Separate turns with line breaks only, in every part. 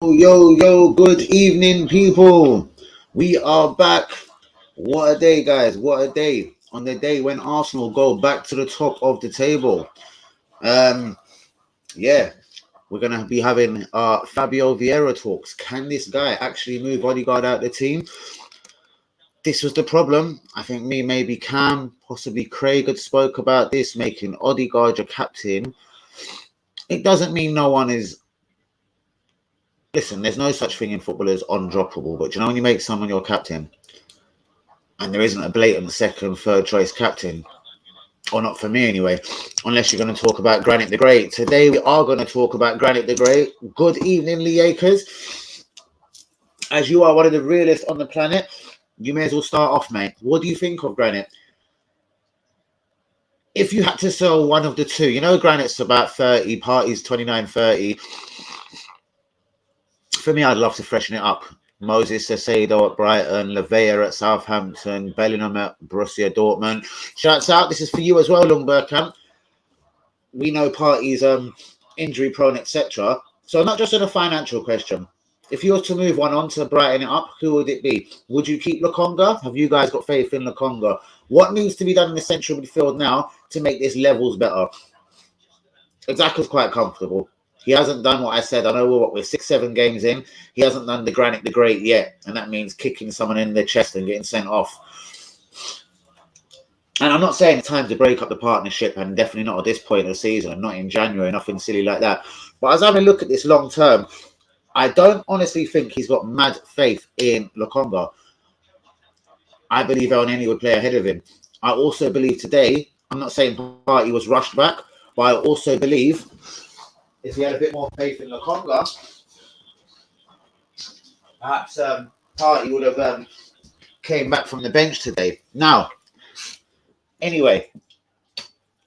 Yo, good evening, people. We are back. What a day, guys. What a day. On the day when Arsenal go back to the top of the table. Um, yeah, we're going to be having Fabio Vieira talks. Can this guy actually move Odegaard out the team? This was the problem. I think maybe Cam, possibly Craig had spoke about this, making Odegaard your captain. It doesn't mean no one is. Listen, there's no such thing in football as undroppable, but you know when you make someone your captain and there isn't a blatant second, third choice captain, or not for me anyway, unless you're going to talk about Granit the Great. Today we are going to talk about Granit the Great. Good evening, Lee Akers. As you are one of the realest on the planet, you may as well start off, mate. What do you think of Granit? If you had to sell one of the two, you know Granit's about 30, Party's 29, 30. For me, I'd love to freshen it up. Moses Caicedo at Brighton, Lavea at Southampton, Bellingham at Borussia Dortmund. Shouts out. This is for you as well, Lundbergkamp. We know Party's injury prone, etc. So not just on a financial question. If you were to move one on to brighten it up, who would it be? Would you keep Lokonga? Have you guys got faith in Lokonga? What needs to be done in the central midfield now to make this levels better? Xhaka's quite comfortable. He hasn't done what I said. I know we're 6-7 games in. He hasn't done the Granit the Great yet. And that means kicking someone in the chest and getting sent off. And I'm not saying it's time to break up the partnership, and definitely not at this point of the season, and not in January, nothing silly like that. But as I have a look at this long term, I don't honestly think he's got mad faith in Lokonga. I believe Elneny would play ahead of him. I also believe today, I'm not saying Partey was rushed back, but I also believe if he had a bit more faith in Lokonga, perhaps Partey would have came back from the bench today. Now, anyway,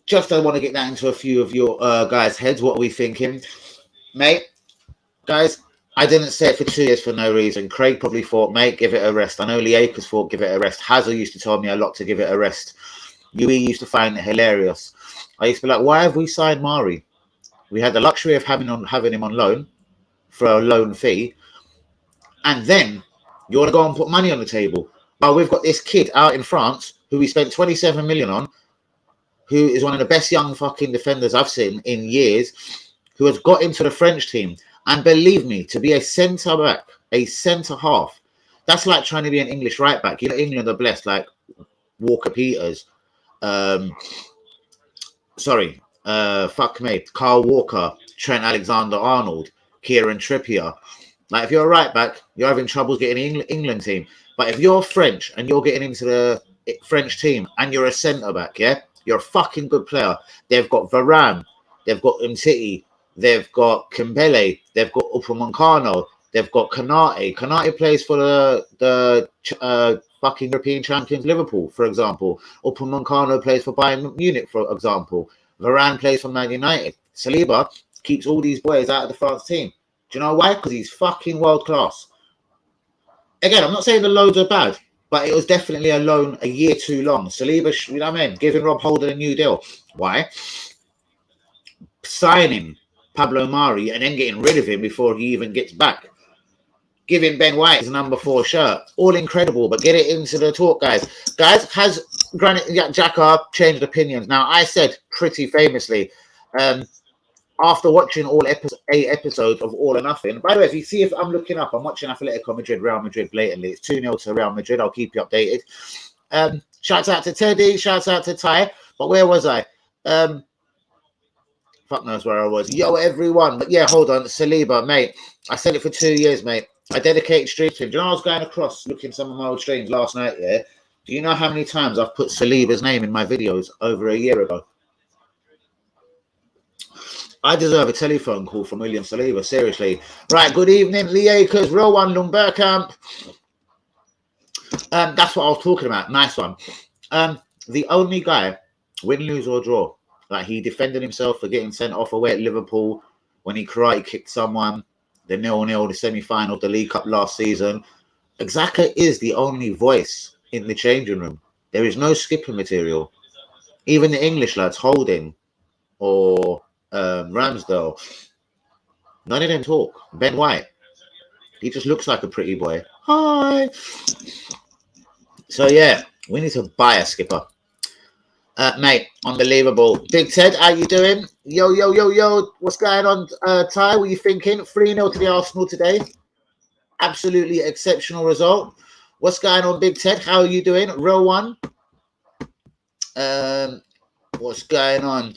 just I want to get that into a few of your guys' heads. What are we thinking? Mate, guys, I didn't say it for 2 years for no reason. Craig probably thought, mate, give it a rest. I know Lee Akers thought, give it a rest. Hazel used to tell me a lot to give it a rest. Yui used to find it hilarious. I used to be like, why have we signed Mari? We had the luxury of having him on loan for a loan fee. And then you want to go and put money on the table. Well, we've got this kid out in France who we spent 27 million on, who is one of the best young fucking defenders I've seen in years, who has got into the French team. And believe me, to be a centre-back, a centre-half, that's like trying to be an English right-back. You know, England are blessed, like Walker Peters. Carl Walker, Trent Alexander-Arnold, Kieran Trippier. Like, if you're a right-back, you're having trouble getting England team. But if you're French and you're getting into the French team and you're a centre-back, yeah, you're a fucking good player. They've got Varane, they've got Umtiti, they've got Kimbele, they've got Upamecano, they've got Kanate. Kanate plays for the fucking European champions Liverpool, for example. Upamecano plays for Bayern Munich, for example. Varane plays for Man United. Saliba keeps all these boys out of the France team. Do you know why? Because he's fucking world class. Again, I'm not saying the loans are bad, but it was definitely a loan a year too long. Saliba, you know what I mean? Giving Rob Holden a new deal. Why? Signing Pablo Mari and then getting rid of him before he even gets back. Giving Ben White his number 4 shirt. All incredible, but get it into the talk, guys. Guys, has Granit Xhaka changed opinions? Now, I said pretty famously, after watching all 8 episodes of All or Nothing. By the way, if you see if I'm looking up, I'm watching Atletico Madrid, Real Madrid blatantly. It's 2-0 to Real Madrid. I'll keep you updated. Shouts out to Teddy. Shouts out to Ty. But where was I? Fuck knows where I was. Yo, everyone. But yeah, hold on. Saliba, mate. I said it for 2 years, mate. I dedicated streams to him. Do you know I was going across looking some of my old streams last night, yeah? Do you know how many times I've put Saliba's name in my videos over a year ago? I deserve a telephone call from William Saliba, seriously. Right, good evening, Lee Akers, Real One, Lundbergkamp. That's what I was talking about. Nice one. The only guy, win, lose, or draw, like he defended himself for getting sent off away at Liverpool when he karate kicked someone, the 0-0, the semi-final of the League Cup last season. Xhaka is the only voice in the changing room. There is no skipping material. Even the English lads, Holding or Ramsdale, none of them talk. Ben White, He just looks like a pretty boy. Hi. So yeah, we need to buy a skipper. Mate, unbelievable. Big Ted, how you doing? Yo, yo, yo, yo. What's going on, Ty? What are you thinking? 3-0 to the Arsenal today. Absolutely exceptional result. What's going on, Big Ted? How are you doing? Row one. What's going on?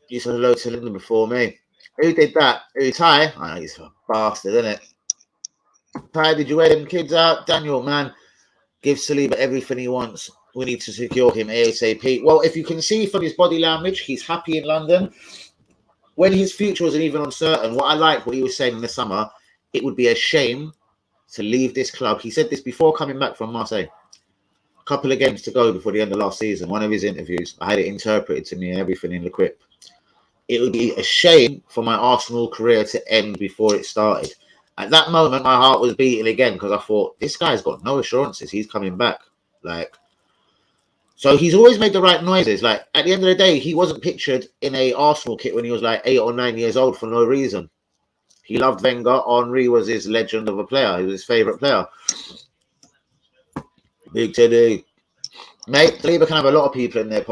You said hello to Lyndon before me. Who did that? Who, Ty? Oh, he's a bastard, isn't it? Ty, did you wear them kids out? Daniel, man, give Saliba everything he wants. We need to secure him ASAP. Well, if you can see from his body language, he's happy in London. When his future wasn't even uncertain, what I like what he was saying in the summer, it would be a shame to leave this club. He said this before coming back from Marseille. A couple of games to go before the end of last season. One of his interviews, I had it interpreted to me and everything in the quip. It would be a shame for my Arsenal career to end before it started. At that moment, my heart was beating again because I thought, this guy's got no assurances. He's coming back. So he's always made the right noises. Like, at the end of the day, he wasn't pictured in a Arsenal kit when he was like 8 or 9 years old for no reason. He loved Wenger. Henry was his legend of a player. He was his favourite player. Big Teddy. Mate, Saliba can have a lot of people in his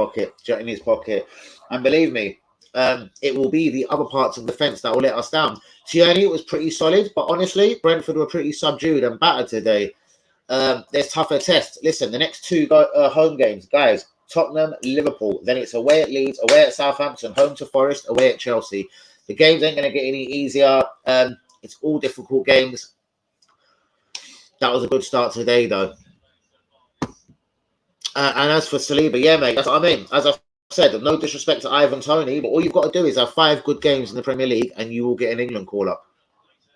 pocket. And believe me, it will be the other parts of the defence that will let us down. Tierney was pretty solid, but honestly, Brentford were pretty subdued and battered today. There's tougher tests. Listen, the next two home games, guys, Tottenham, Liverpool. Then it's away at Leeds, away at Southampton, home to Forest, away at Chelsea. The games ain't going to get any easier. It's all difficult games. That was a good start today, though. And as for Saliba, yeah, mate, that's what I mean. As I've said, no disrespect to Ivan Toney, but all you've got to do is have 5 good games in the Premier League and you will get an England call-up.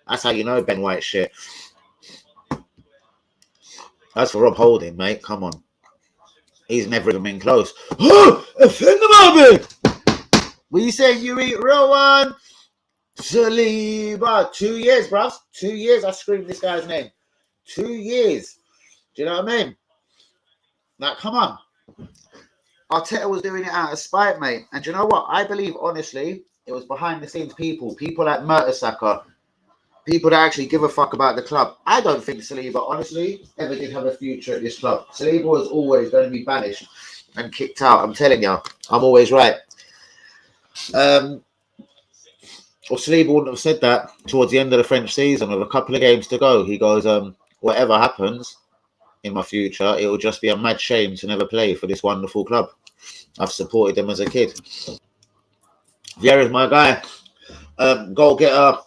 That's how you know Ben White shit. As for Rob Holding, mate, come on. He's never even been close. Oh, a thing about me! What are you saying, you eat Rowan? Saliba. 2 years, bruv. 2 years I screamed this guy's name. 2 years. Do you know what I mean? Like, come on. Arteta was doing it out of spite, mate. And do you know what? I believe, honestly, it was behind the scenes people like Mertesacker, people that actually give a fuck about the club. I don't think Saliba, honestly, ever did have a future at this club. Saliba was always going to be banished and kicked out. I'm telling you, I'm always right. Or Saliba wouldn't have said that towards the end of the French season with a couple of games to go. He goes, whatever happens in my future, it will just be a mad shame to never play for this wonderful club. I've supported them as a kid. Vieira's my guy. Goal getter.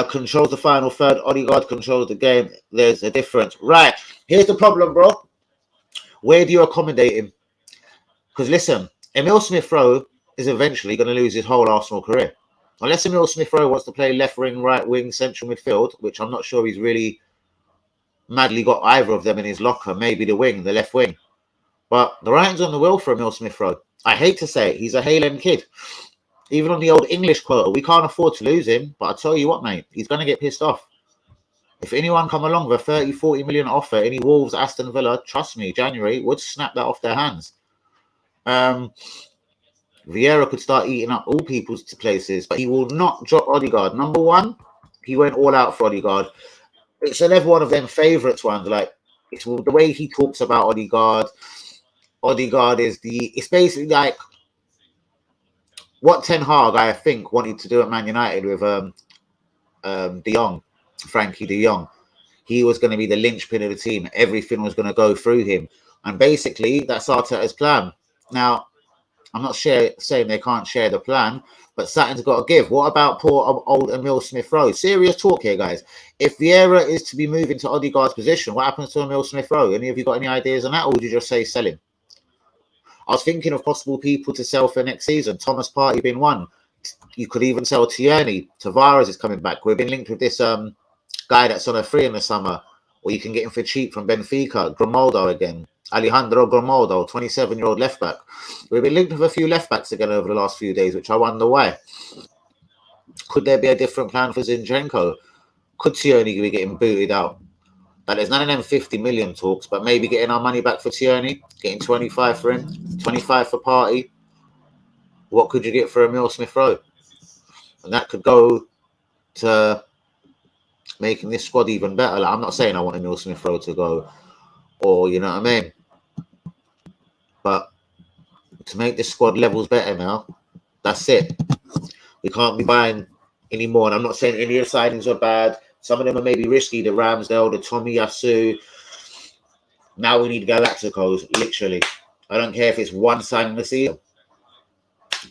Controls the final third. Odegaard controls the game. There's a difference. Right. Here's the problem, bro. Where do you accommodate him? Because listen, Emile Smith-Rowe is eventually going to lose his whole Arsenal career. Unless Emile Smith-Rowe wants to play left wing, right wing, central midfield, which I'm not sure he's really madly got either of them in his locker. Maybe the left wing. But the writing's on the wall for Emile Smith-Rowe. I hate to say it. He's a Haaland kid. Even on the old English quota, we can't afford to lose him. But I tell you what, mate, he's going to get pissed off. If anyone come along with a 30, 40 million offer, any Wolves, Aston Villa, trust me, January would snap that off their hands. Vieira could start eating up all people's places, but he will not drop Odegaard. Number one, he went all out for Odegaard. It's another one of them favourites ones. Like, it's the way he talks about Odegaard. Odegaard is it's basically like what Ten Hag, I think, wanted to do at Man United with De Jong, Frankie De Jong. He was going to be the linchpin of the team. Everything was going to go through him. And basically, that's Arteta's plan. Now, I'm not saying they can't share the plan, but something's got to give. What about poor old Emile Smith-Rowe? Serious talk here, guys. If Vieira is to be moving to Odegaard's position, what happens to Emile Smith-Rowe? Any of you got any ideas on that, or would you just say sell him? I was thinking of possible people to sell for next season. Thomas Partey being one. You could even sell Tierney. Tavares is coming back. We've been linked with this guy that's on a free in the summer, or you can get him for cheap from Benfica. Grimaldo again. Alejandro Grimaldo, 27-year-old left back. We've been linked with a few left backs again over the last few days, which I wonder why. Could there be a different plan for Zinchenko? Could Tierney be getting booted out? Now, there's none of them 50 million talks, but maybe getting our money back for Tierney, getting 25 for him, 25 for Partey. What could you get for Emile Smith-Rowe? And that could go to making this squad even better. Like, I'm not saying I want Emil Smith Rowe to go, or you know what I mean, but to make this squad levels better now, that's it. We can't be buying anymore. And I'm not saying any of the signings are bad. Some of them are maybe risky. The Ramsdale, the Tomiyasu. Now we need Galacticos, literally. I don't care if it's one signing the season.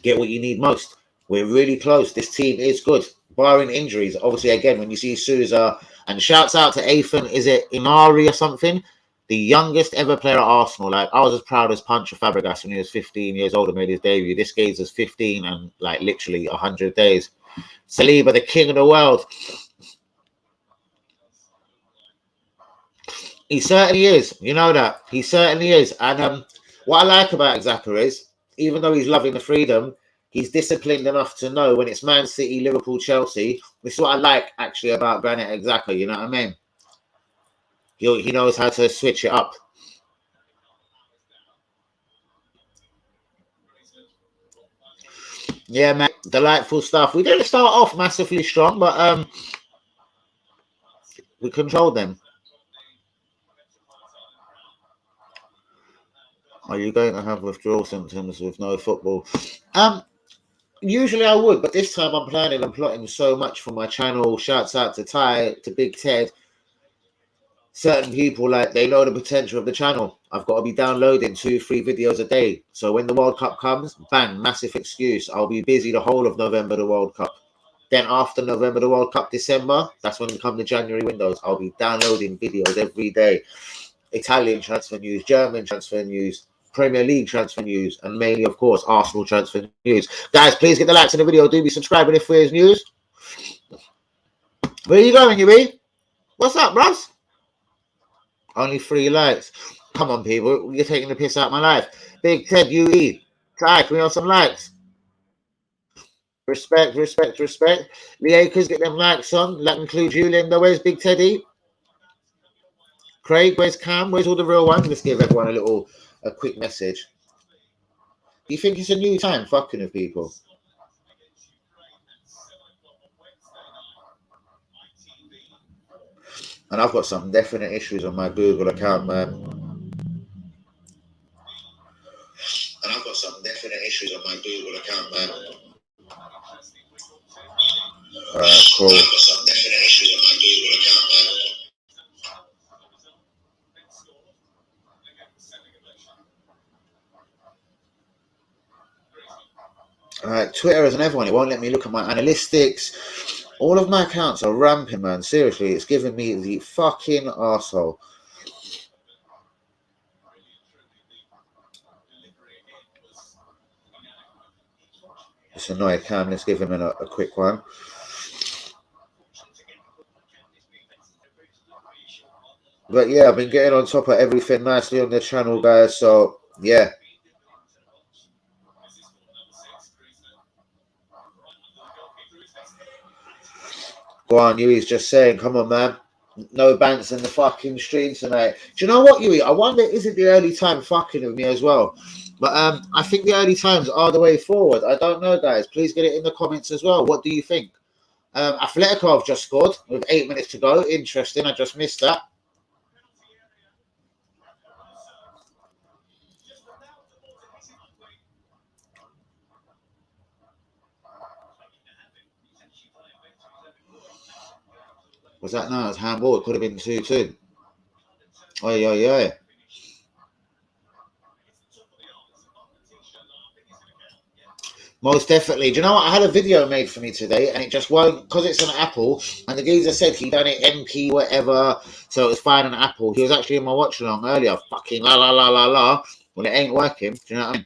Get what you need most. We're really close. This team is good, barring injuries. Obviously, again, when you see Sousa, and shouts out to Athan, is it Inari or something? The youngest ever player at Arsenal. Like, I was as proud as Pancho Fabregas when he was 15 years old and made his debut. This guy's is 15 and like literally 100 days. Saliba, the king of the world. He certainly is. You know that. He certainly is. And what I like about Xhaka is, even though he's loving the freedom, he's disciplined enough to know when it's Man City, Liverpool, Chelsea. This is what I like, actually, about Granit Xhaka. You know what I mean? He knows how to switch it up. Yeah, man. Delightful stuff. We didn't start off massively strong, but we controlled them. Are you going to have withdrawal symptoms with no football? Usually I would, but this time I'm planning and plotting so much for my channel. Shouts out to Ty, to Big Ted. Certain people, like, they know the potential of the channel. I've got to be downloading 2-3 videos a day. So when the World Cup comes, bang, massive excuse. I'll be busy the whole of November, the World Cup. Then after November, the World Cup, December, that's when we come the January windows. I'll be downloading videos every day. Italian transfer news, German transfer news, Premier League transfer news, and mainly, of course, Arsenal transfer news. Guys, please get the likes on the video. Do be subscribing if there's news. Where are you going, Yui? What's up, Russ? Only 3 likes. Come on, people. You're taking the piss out of my life. Big Ted, UE. Ty, can we have some likes? Respect, respect, respect. The Acres, get them likes on. That includes you, Linda. Where's Big Teddy? Craig, where's Cam? Where's all the real ones? Let's give everyone a quick message. Do you think it's a new time fucking with people? And I've got some definite issues on my Google account, man. Alright, cool. Alright, Twitter is an everyone. It won't let me look at my analytics. All of my accounts are ramping, man. Seriously, it's giving me the fucking arsehole. It's annoying, Cam. Let's give him a quick one. But yeah, I've been getting on top of everything nicely on the channel, guys. So yeah. Go on, Yui's just saying, come on, man. No banks in the fucking stream tonight. Do you know what, Yui? I wonder, is it the early time fucking with me as well? But I think the early times are the way forward. I don't know, guys. Please get it in the comments as well. What do you think? Atletico have just scored with 8 minutes to go. Interesting. I just missed that. Was that no? It's handball. It could have been 2-2. Oi, oi, oi. Most definitely. Do you know what? I had a video made for me today, and it just won't, because it's an Apple. And the geezer said he done it MP whatever, so it was fine on Apple. He was actually in my watch along earlier. Fucking la la la la la. Well, it ain't working. Do you know what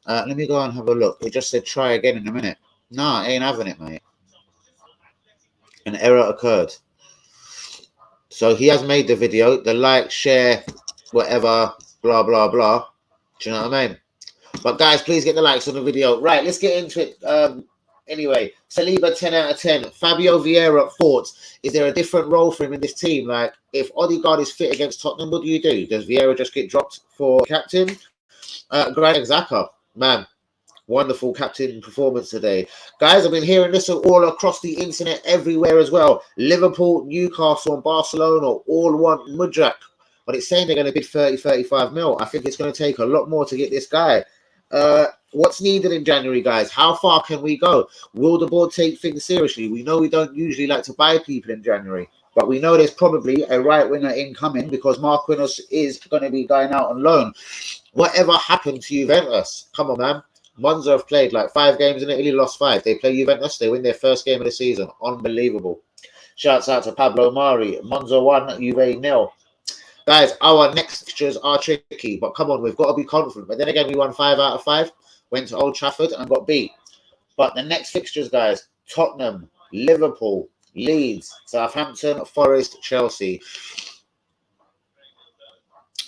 I mean? Let me go and have a look. It just said try again in a minute. No, it ain't having it, mate. An error occurred. So he has made the video. The like, share, whatever, blah blah blah. Do you know what I mean? But guys, please get the likes on the video. Right, let's get into it. Anyway, Saliba 10 out of 10. Fabio Vieira, thoughts. Is there a different role for him in this team? Like, if Odegaard is fit against Tottenham, what do you do? Does Vieira just get dropped for captain? Granit Xhaka, man, Wonderful captain performance today. Guys, I've been hearing this all across the internet everywhere as well. Liverpool, Newcastle and Barcelona all want Mudryk. But it's saying they're going to bid 30, 35 mil. I think it's going to take a lot more to get this guy. What's needed in January, guys? How far can we go? Will the board take things seriously? We know we don't usually like to buy people in January. But we know there's probably a right winger incoming because Marquinhos is going to be going out on loan. Whatever happened to Juventus? Come on, man. Monza have played like 5 games in Italy, lost 5. They play Juventus, they win their first game of the season. Unbelievable. Shouts out to Pablo Mari. Monza 1, Juve 0. Guys, our next fixtures are tricky, but come on, we've got to be confident. But then again, we won 5 out of 5, went to Old Trafford and got beat. But the next fixtures, guys, Tottenham, Liverpool, Leeds, Southampton, Forest, Chelsea.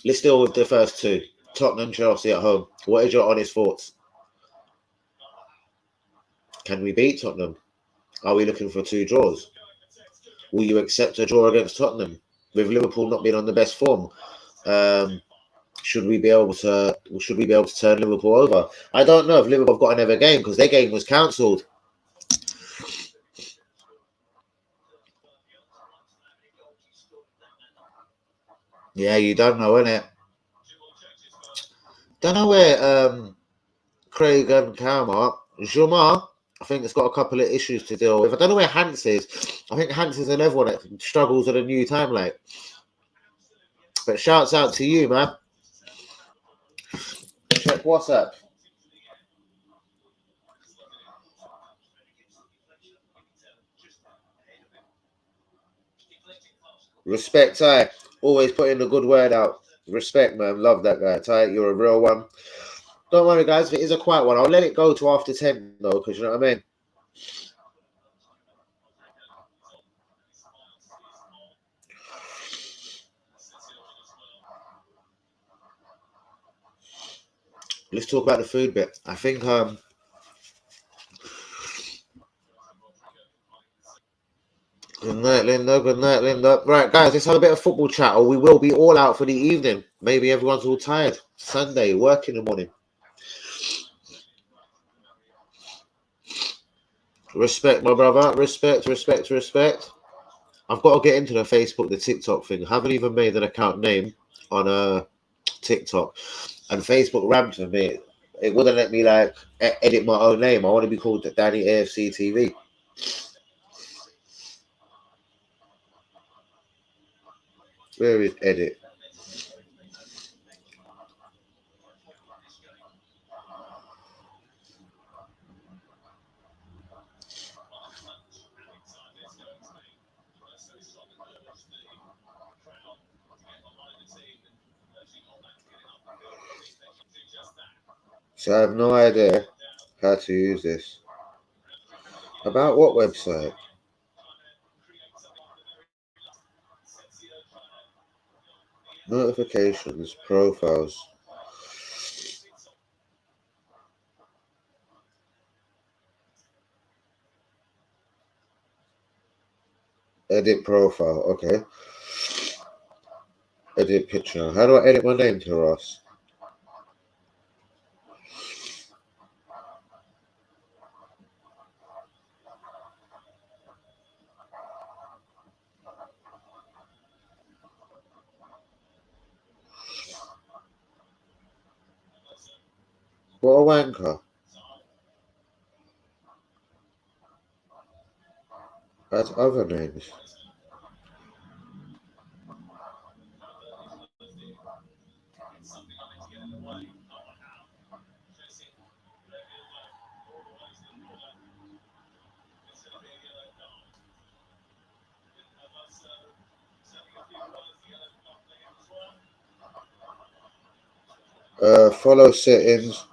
Let's deal with the first 2. Tottenham, Chelsea at home. What is your honest thoughts? Can we beat Tottenham? Are we looking for 2 draws? Will you accept a draw against Tottenham? With Liverpool not being on the best form, should we be able to turn Liverpool over? I don't know if Liverpool have got another game because their game was cancelled. Yeah, you don't know, innit? Don't know where Craig and Cam are. Jumar, I think it's got a couple of issues to deal with. I don't know where Hans is. I think Hans is another one that struggles at a new timeline. But shouts out to you, man. Check WhatsApp. Respect, Ty. Always putting a good word out. Respect, man. Love that guy. Ty, you're a real one. Don't worry, guys. If it is a quiet one, I'll let it go to after 10, though, because you know what I mean? Let's talk about the food bit. I think good night, Linda. Good night, Linda. Right, guys, let's have a bit of football chat, or we will be all out for the evening. Maybe everyone's all tired. Sunday, work in the morning. Respect, my brother. Respect, respect, respect. I've got to get into the Facebook, the TikTok thing. I haven't even made an account name on TikTok, and Facebook rammed for me. It wouldn't let me like edit my own name. I want to be called Danny AFC TV. Where is edit? So I have no idea how to use this. About what website? Notifications, profiles. Edit profile, okay. Edit picture. How do I edit my name to Ross? What a wanker. That's other names. Follow settings.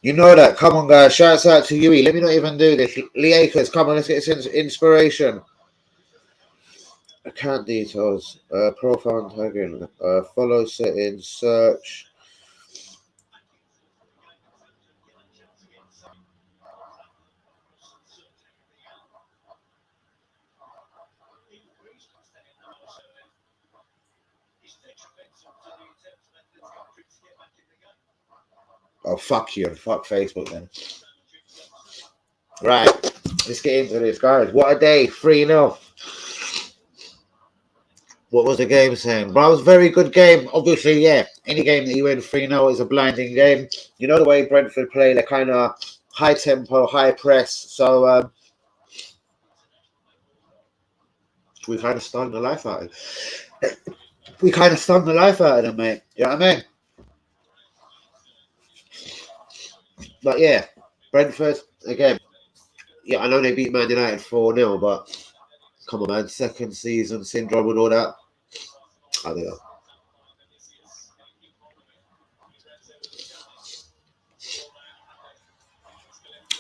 You know that. Come on, guys. Shouts out to Yui. Let me not even do this. Lee Akers, come on. Let's get some inspiration. Account details. Profile and tagging. Follow settings. Search. Oh, fuck you and fuck Facebook then. Right, let's get into this, guys. What a day, 3-0. What was the game saying? But it was a very good game. Obviously, yeah, any game that you win 3-0 is a blinding game. You know the way Brentford play, they're kind of high tempo, high press. So we kind of stunned the life out of them. We kind of stunned the life out of them, mate. You know what I mean? But yeah, Brentford, again, yeah, I know they beat Man United 4-0, but come on, man, second season syndrome and all that. I don't know.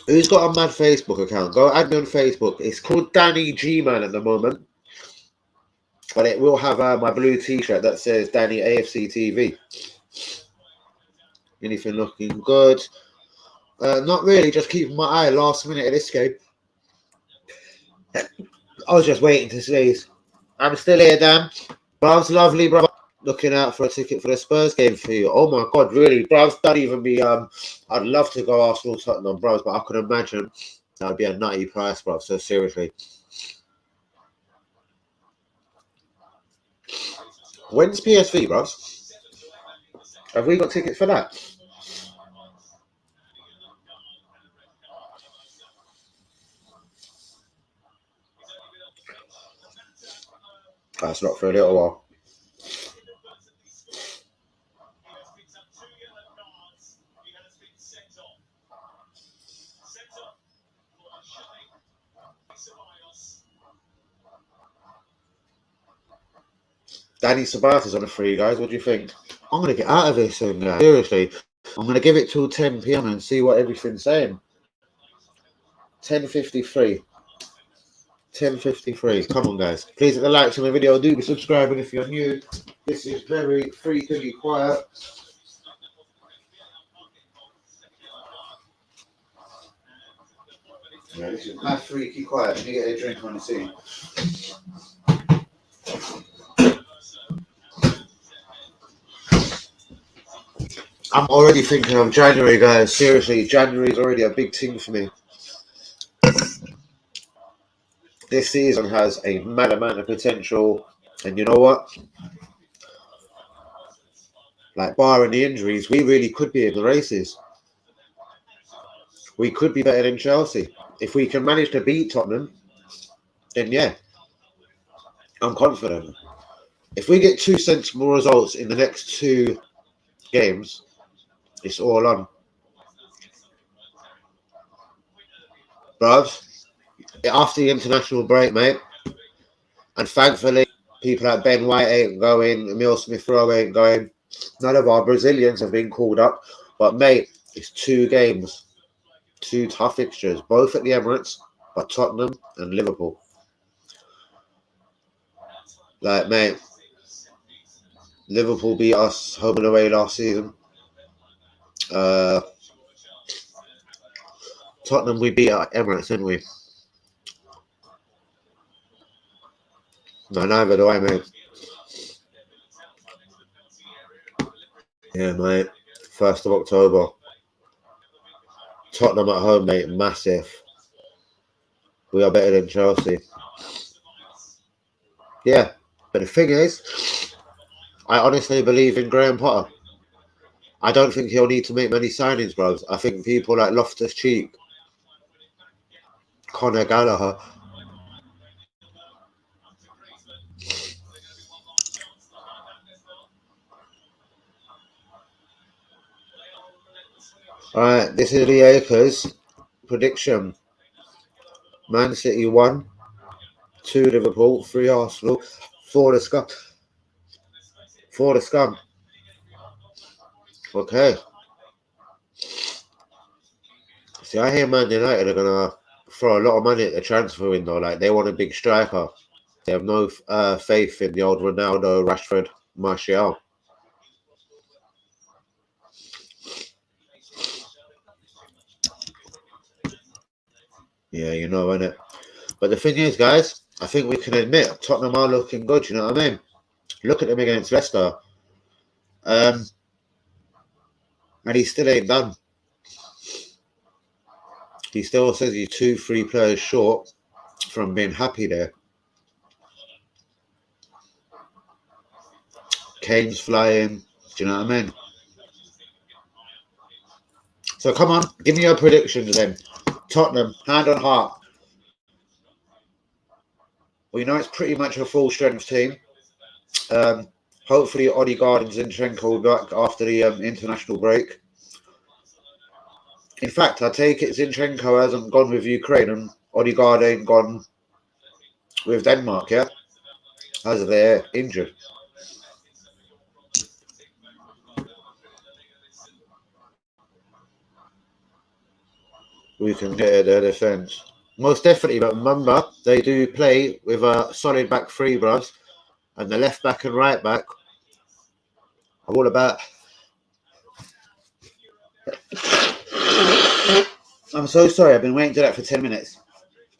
Who's got a mad Facebook account? Go add me on Facebook. It's called Danny G-Man at the moment. But it will have my blue t-shirt that says Danny AFC TV. Anything looking good? Not really, just keeping my eye last minute of this game. I was just waiting to see. I'm still here, Dan. Brav's lovely, bro. Looking out for a ticket for the Spurs game for you. Oh my god, really? Brav's don't even be I'd love to go Arsenal Tottenham, bros, but I could imagine that would be a nutty price, bro. So seriously. When's PSV, bros? Have we got tickets for that? That's not for a little while. Danny Ceballos is on a free, guys. What do you think? I'm going to get out of this soon, guys. Seriously. I'm going to give it till 10 p.m. and see what everything's saying. 10:53. 10:53. Come on, guys. Please hit the likes on the video. Do be subscribing if you're new. This is very freakily quiet. Yeah, this is mad freaky quiet. Let me get a drink on the scene. I'm already thinking of January, guys. Seriously, January is already a big thing for me. This season has a mad amount of potential. And you know what? Like, barring the injuries, we really could be in the races. We could be better than Chelsea. If we can manage to beat Tottenham, then yeah, I'm confident. If we get 2 sensible results in the next 2 games, it's all on. Bruv, after the international break, mate, and thankfully, people like Ben White ain't going, Emil Smith-Rowe ain't going. None of our Brazilians have been called up. But, mate, it's 2 games. 2 tough fixtures, both at the Emirates, but Tottenham and Liverpool. Like, mate, Liverpool beat us home and away last season. Tottenham, we beat at Emirates, didn't we? No, neither do I, mate. Yeah, mate. 1st of October. Tottenham at home, mate. Massive. We are better than Chelsea. Yeah. But the thing is, I honestly believe in Graham Potter. I don't think he'll need to make many signings, bros. I think people like Loftus-Cheek, Conor Gallagher. Alright, this is the Acres prediction. Man City 1, 2 Liverpool, 3 Arsenal, 4 the Scum. 4 the Scum. Okay. See, I hear Man United are going to throw a lot of money at the transfer window. Like, they want a big striker. They have no faith in the old Ronaldo, Rashford, Martial. Yeah, you know, innit? But the thing is, guys, I think we can admit Tottenham are looking good, you know what I mean? Look at them against Leicester. And he still ain't done. He still says he's 2-3 players short from being happy there. Kane's flying. Do you know what I mean? So come on, give me your predictions then. Tottenham, hand on heart. We know it's pretty much a full strength team. Hopefully Odegaard and Zinchenko will be back after the international break. In fact, I take it Zinchenko hasn't gone with Ukraine and Odegaard ain't gone with Denmark, yeah? As they're injured. We can get their defence. Most definitely, but remember, they do play with a solid back three, bros. And the left back and right back are all about. I'm so sorry, I've been waiting to that for 10 minutes.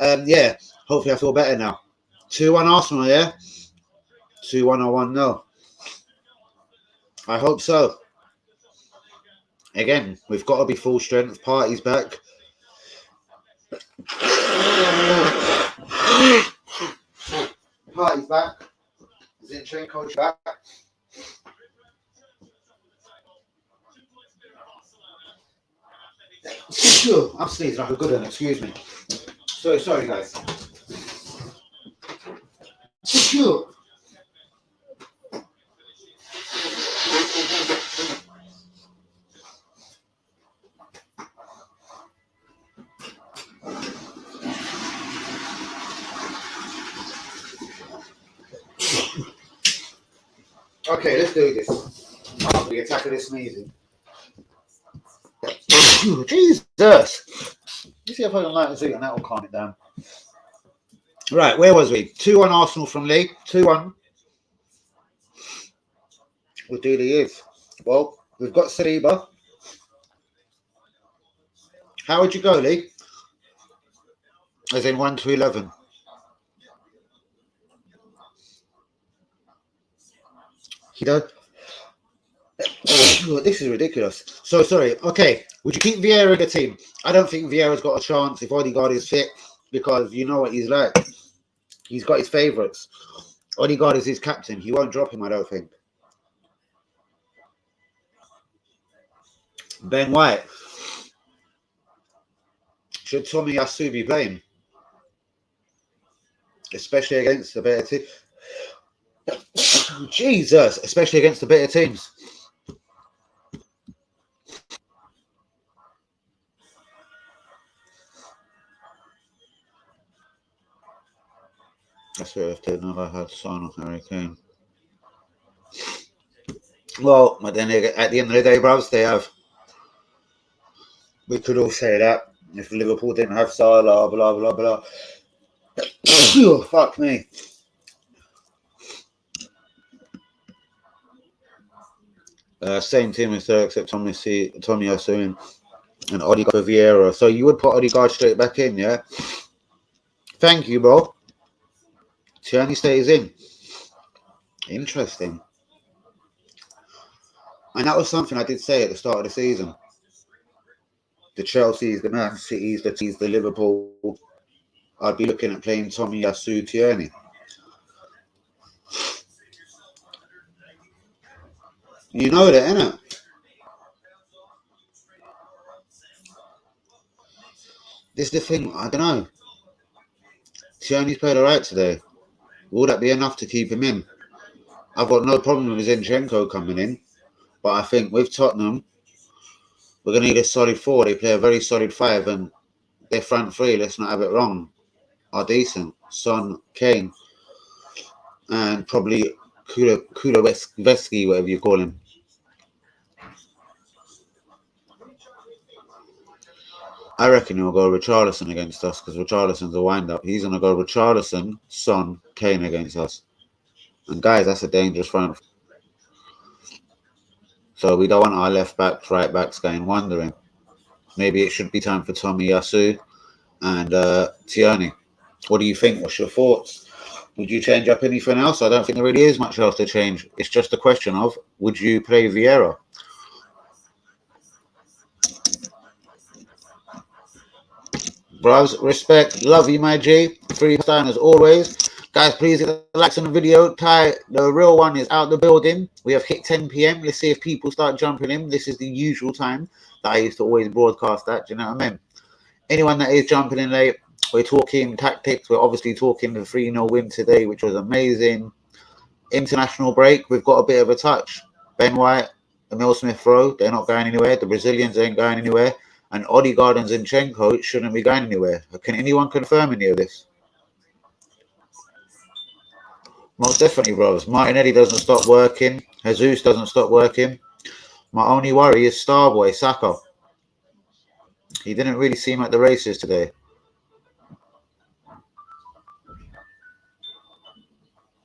Yeah, hopefully I feel better now. 2-1 Arsenal, yeah? 2-1 or 1-0. I hope so. Again, we've got to be full strength. Party's back. Party's back. Zinchenko's back. I'm sneezing like a good one, excuse me. So sorry, guys. Okay, let's do this. After the attack of this sneezing. Jesus! You see if I can light the seat and that will calm it down. Right, where was we? 2-1 Arsenal from Lee. 2-1. We'll do the years. Well, we've got Saliba. How would you go, Lee? As in 1 to 11. He does. This is ridiculous. So sorry. Okay, would you keep Vieira in the team? I don't think Vieira's got a chance if Odegaard is fit because you know what he's like. He's got his favourites. Odegaard is his captain. He won't drop him, I don't think. Ben White. Should Tomiyasu be playing? Especially against the better team. Jesus, especially against the better teams. That's what I did know I had Son or Harry Kane. Well, but then at the end of the day, bros, they have. We could all say that if Liverpool didn't have Salah, blah blah blah. Oh, fuck me. Same team as except Tomiyasu and Odegaard Vieira. So you would put Odegaard straight back in, yeah? Thank you, bro. Tierney stays in. Interesting. And that was something I did say at the start of the season. The Chelsea's, the Man City's, the Liverpool. I'd be looking at playing Tomiyasu Tierney. You know that, innit? This is the thing, I don't know. Tierney's played alright today. Will that be enough to keep him in? I've got no problem with Zinchenko coming in, but I think with Tottenham, we're going to need a solid four. They play a very solid five, and their front three, let's not have it wrong, are decent. Son, Kane, and probably Kuleveski, whatever you call him. I reckon he'll go Richarlison against us because Richarlison's a wind-up. He's going to go Richarlison, Son, Kane against us. And guys, that's a dangerous front. So we don't want our left backs, right backs going wandering. Maybe it should be time for Tomiyasu and Tierney. What do you think? What's your thoughts? Would you change up anything else? I don't think there really is much else to change. It's just a question of, would you play Vieira? Bros, respect. Love you, my G. 3 as always. Guys, please hit the likes on the video. Ty, the real one, is out the building. We have hit 10 p.m. Let's see if people start jumping in. This is the usual time that I used to always broadcast at. Do you know what I mean? Anyone that is jumping in late, we're talking tactics. We're obviously talking the 3-0 win today, which was amazing. International break, we've got a bit of a touch. Ben White, Emil Smith-Rowe, they're not going anywhere. The Brazilians ain't going anywhere. And Odegaard and Zinchenko shouldn't be going anywhere. Can anyone confirm any of this? Most definitely, bros. Martinelli doesn't stop working. Jesus doesn't stop working. My only worry is Starboy, Saka. He didn't really seem at the races today.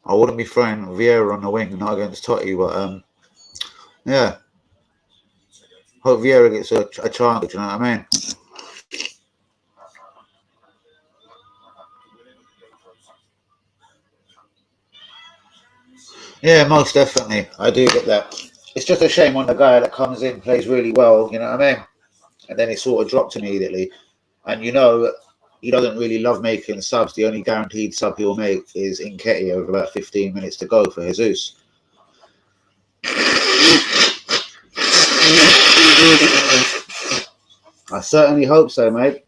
I wouldn't be throwing Vieira on the wing, not against Totti, but yeah. Hope Vieira gets a chance, do you know what I mean? Yeah, most definitely. I do get that. It's just a shame when the guy that comes in plays really well, you know what I mean? And then it sort of dropped immediately. And you know, he doesn't really love making subs. The only guaranteed sub he'll make is Nketiah with about 15 minutes to go for Jesus. I certainly hope so, mate.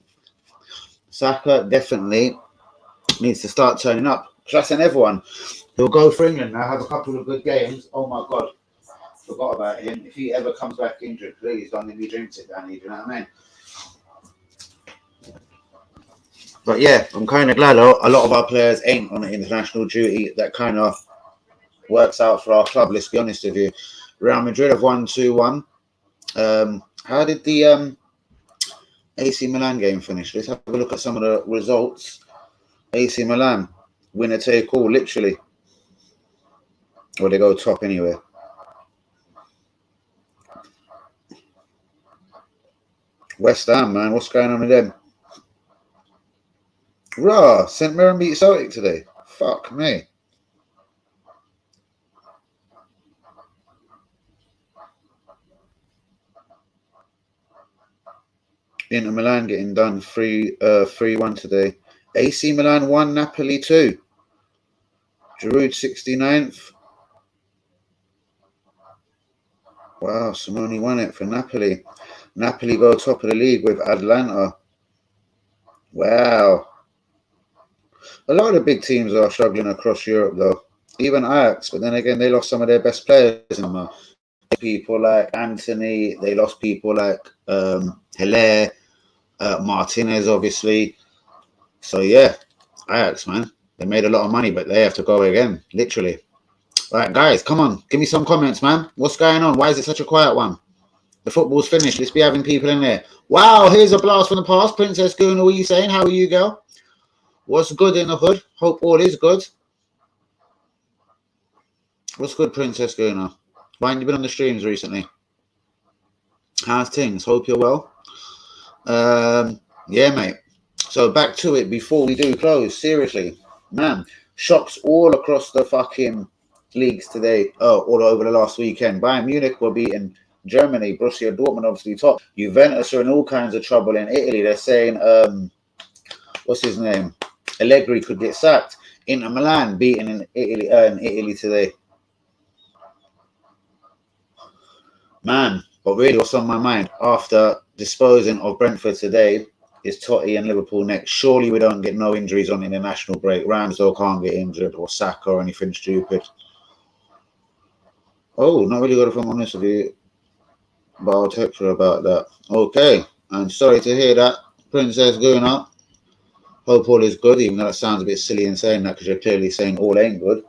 Saka definitely needs to start turning up. Trusting everyone. He'll go for England now, have a couple of good games. Oh my God, forgot about him. If he ever comes back injured, please don't let me jinx it, Danny. Do you know what I mean? But yeah, I'm kind of glad a lot of our players ain't on international duty. That kind of works out for our club. Let's be honest with you. Real Madrid have won 2-1. How did the AC Milan game finish? Let's have a look at some of the results. AC Milan, winner take all, literally. Or they go top anyway. West Ham, man, what's going on with them? Rah, St Mirren beat Celtic today. Fuck me. Inter Milan getting done 3-1 today. AC Milan 1, Napoli 2. Giroud 69th. Wow, Simone won it for Napoli. Napoli go top of the league with Atlanta. Wow. A lot of the big teams are struggling across Europe, though. Even Ajax, but then again, they lost some of their best players in them. People like Anthony, they lost people like Hilaire, Martinez, obviously. So, yeah, Ajax, man. They made a lot of money, but they have to go again, literally. All right, guys, come on. Give me some comments, man. What's going on? Why is it such a quiet one? The football's finished. Let's be having people in there. Wow, here's a blast from the past. Princess Guna, what are you saying? How are you, girl? What's good in the hood? Hope all is good. What's good, Princess Guna? Why haven't you been on the streams recently? How's things? Hope you're well. Yeah, mate. So back to it before we do close. Seriously, man, shocks all across the fucking leagues today. Oh, all over the last weekend. Bayern Munich were beating Germany. Borussia Dortmund obviously top. Juventus are in all kinds of trouble in Italy. They're saying, what's his name? Allegri could get sacked. Inter Milan beaten in Italy today. Man, but really what's on my mind after disposing of Brentford today is Totti and Liverpool next. Surely we don't get no injuries on international break. Ramsdale can't get injured or Saka or anything stupid. Oh, not really good if I'm honest with you. But I'll text her about that. Okay, I'm sorry to hear that. Princess Guna. Hope all is good, even though that sounds a bit silly in saying that because you're clearly saying all ain't good.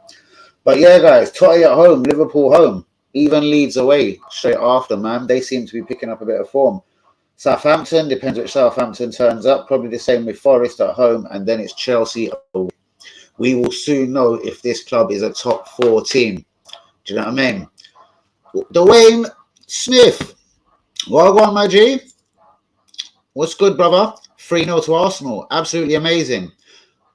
But yeah, guys, Totti at home, Liverpool home. Even Leeds away straight after, man. They seem to be picking up a bit of form. Southampton, depends which Southampton turns up. Probably the same with Forest at home. And then it's Chelsea. We will soon know if this club is a top 4 team. Do you know what I mean? Dwayne Smith. Well on, my G. What's good, brother? 3-0 to Arsenal. Absolutely amazing.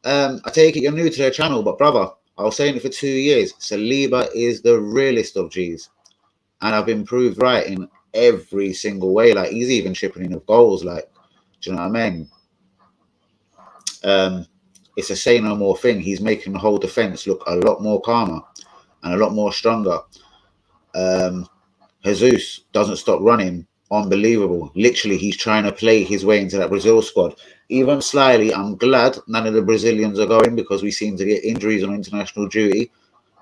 I take it you're new to the channel, but brother, I was saying it for 2 years. Saliba is the realest of G's. And I've been proved right in every single way. Like, he's even chipping in of goals. Like, do you know what I mean? It's a say no more thing. He's making the whole defense look a lot more calmer and a lot more stronger. Jesus doesn't stop running. Unbelievable. Literally, he's trying to play his way into that Brazil squad. Even slyly, I'm glad none of the Brazilians are going because we seem to get injuries on international duty.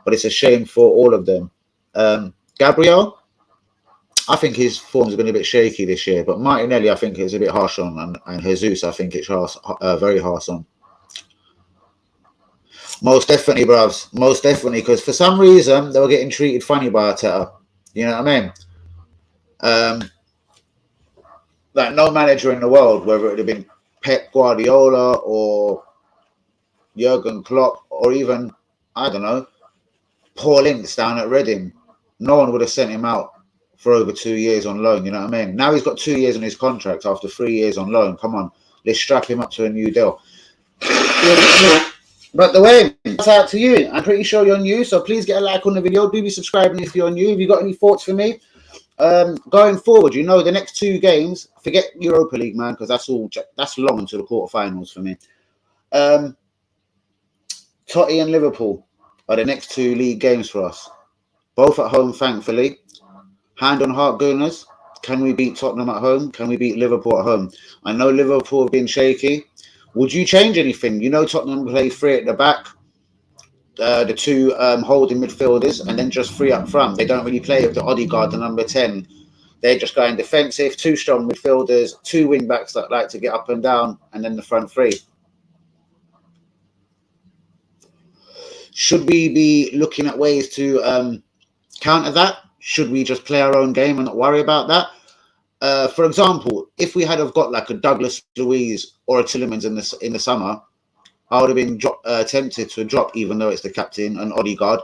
But it's a shame for all of them. Gabriel, I think his form is going to be a bit shaky this year. But Martinelli, I think it's a bit harsh on. And Jesus, I think it's harsh, very harsh on. Most definitely, bros. Most definitely. Because for some reason, they were getting treated funny by Arteta. You know what I mean? Like no manager in the world, whether it had been Pep Guardiola or Jurgen Klopp or even, I don't know, Paul Ince down at Reading, no one would have sent him out for over 2 years on loan. You know what I mean? Now he's got 2 years on his contract after 3 years on loan. Come on, let's strap him up to a new deal. But the way it's out to you. I'm pretty sure you're new, so please get a like on the video. Do be subscribing if you're new. Have you got any thoughts for me? Going forward, you know, the next 2 games, forget Europa League, man, because that's long until the quarterfinals for me. Totty and Liverpool are the next 2 league games for us. Both at home, thankfully. Hand on heart, Gooners. Can we beat Tottenham at home? Can we beat Liverpool at home? I know Liverpool have been shaky. Would you change anything? You know Tottenham play 3 at the back. The 2 holding midfielders and then just 3 up front. They don't really play with the Odegaard, the number 10. They're just going defensive, 2 strong midfielders, 2 wing backs that like to get up and down, and then the front 3. Should we be looking at ways to counter that? Should we just play our own game and not worry about that? For example, if we had have got like a Douglas Luiz or a Tielemans in the summer, I would have been tempted to drop, even though it's the captain, and Odegaard,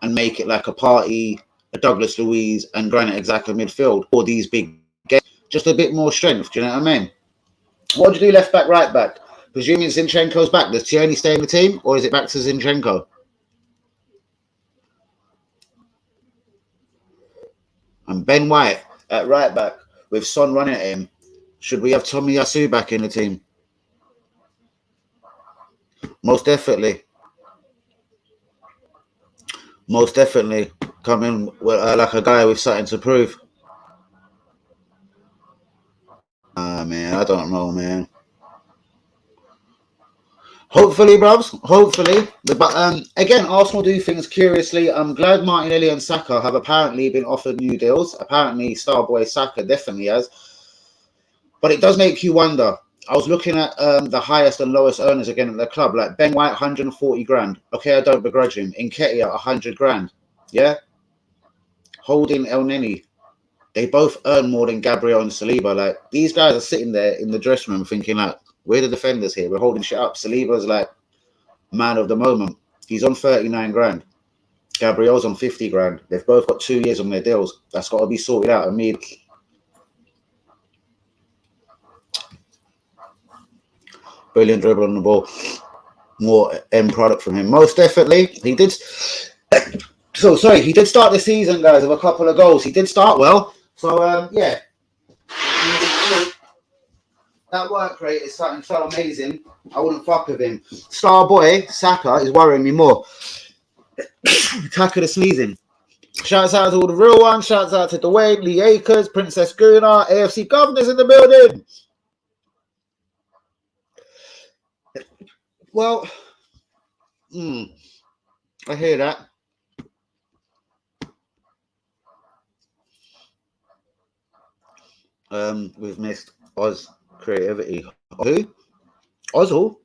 and make it like a Partey, a Douglas Luiz, and Granit Xhaka midfield, or these big games. Just a bit more strength, do you know what I mean? What would you do left back, right back? Presuming Zinchenko's back, does Tierney stay in the team, or is it back to Zinchenko? And Ben White at right back, with Son running at him. Should we have Tomiyasu back in the team? Most definitely. Most definitely. Come in like a guy with something to prove. Man, I don't know, man. Hopefully, bruvs. Hopefully. But again, Arsenal do things curiously. I'm glad Martinelli and Saka have apparently been offered new deals. Apparently, Starboy Saka definitely has. But it does make you wonder. I was looking at the highest and lowest earners again at the club, like Ben White, 140 grand. Okay, I don't begrudge him. Nketiah, 100 grand. Yeah? Holding El Neni. They both earn more than Gabriel and Saliba. Like, these guys are sitting there in the dressing room thinking, like, we're the defenders here. We're holding shit up. Saliba's like man of the moment. He's on 39 grand. Gabriel's on 50 grand. They've both got 2 years on their deals. That's got to be sorted out immediately. Brilliant dribble on the ball. More end product from him. Most definitely. He did. So, sorry. He did start the season, guys, with a couple of goals. He did start well. So, yeah. That work rate is something so amazing. I wouldn't fuck with him. Star boy, Saka, is worrying me more. Attack of the season. Shouts out to all the real ones. Shouts out to Dwayne, Lee Akers, Princess Guna, AFC Governors in the building. Well, I hear that. We've missed Oz creativity. Who? Ozil?